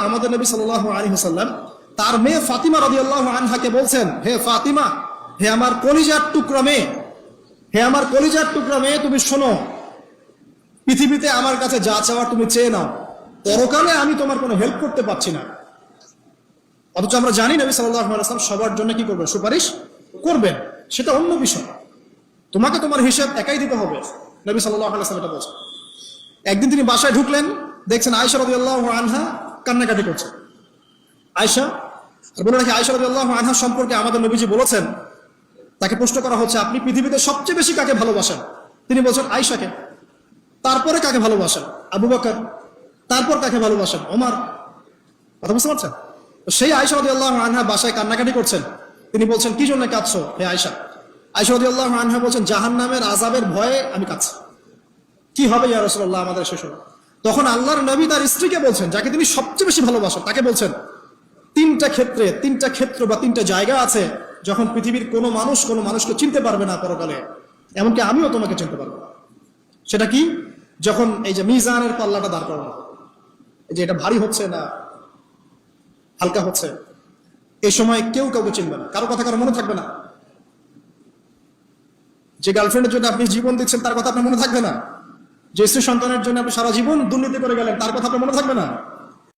আমাদের নবী সাল্লাল্লাহু আলাইহি ওয়াসাল্লাম তার মেয়ে ফাতিমা রাদিয়াল্লাহু আনহাকে বলছেন, হে ফাতিমা, হে আমার কলিজার টুকরা মেয়ে, হে আমার কলিজার টুকরা মেয়ে, তুমি শোনো, পৃথিবীতে আমার কাছে যা চাওয়ার তুমি চেয়ে নাও, পরকালে আমি তোমার কোনো হেল্প করতে পারছি না। অথচ আমরা জানি নবী সাল্লাল্লাহু আলাইহি ওয়াসাল্লাম সবার জন্য কি করবেন? সুপারিশ করবেন, সেটা অন্য বিষয়। তোমাকে তোমার হিসাব একাই দিতে হবে, নবী সাল্লাল্লাহু আলাইহি ওয়াসাল্লাম এটা বলছেন। একদিন তিনি বাসায় ঢুকলেন, দেখছেন আয়েশা রাদিয়াল্লাহু আনহা কান্নাকাটি করছে। আয়েশা, আর বলে রাখি, আয়েশা রাদিয়াল্লাহু আনহা সম্পর্কে আমাদের নবীজি বলেছেন, তাকে প্রশ্ন করা হচ্ছে, আপনি পৃথিবীতে সবচেয়ে বেশি কাকে ভালোবাসেন? তিনি বলছেন আয়েশাকে। তারপরে কাকে ভালোবাসেন? আবু বকর। তারপর কাকে ভালোবাসেন? ওমর। কথা বুঝতে পারছেন? সেই আয়েশা রাদিয়াল্লাহু আনহা বাসায় কান্নাকাটি করছেন। তিনি বলছেন, কি জন্য কাঁদছো হে আয়েশা? আয়েশা রাদিয়াল্লাহু আনহা বলছেন, জাহান্নামের আযাবের ভয়ে আমি কাঁদছি। কি হবে ইয়া রাসূলুল্লাহ আমাদের শেষ হলো? তখন আল্লাহর নবী তার স্ত্রীকে বলছেন, যাকে তিনি সবচেয়ে বেশি ভালোবাসেন, তাকে বলছেন, তিনটা ক্ষেত্র বা তিনটা জায়গা আছে যখন পৃথিবীর কোনো মানুষকে চিনতে পারবে না পরকালে, এমনকি আমিও তোমাকে চিনতে পারবো না। সেটা কি? যখন এই যে মিজানের পাল্লাটা দাঁড় করানো, এই যে এটা ভারী হচ্ছে না হালকা হচ্ছে, এই সময় কেউ কাউকে চিনবে না, কারো কথা কারো মনে থাকবে না। যে গার্লফ্রেন্ডের জন্য আপনি জীবন দিচ্ছেন তার কথা আপনার মনে থাকবে না। যে স্ত্রী সন্তানের জন্য আপনি সারা জীবন দুর্নীতি করে গেলেন তার কথা আপনার মনে থাকবে না।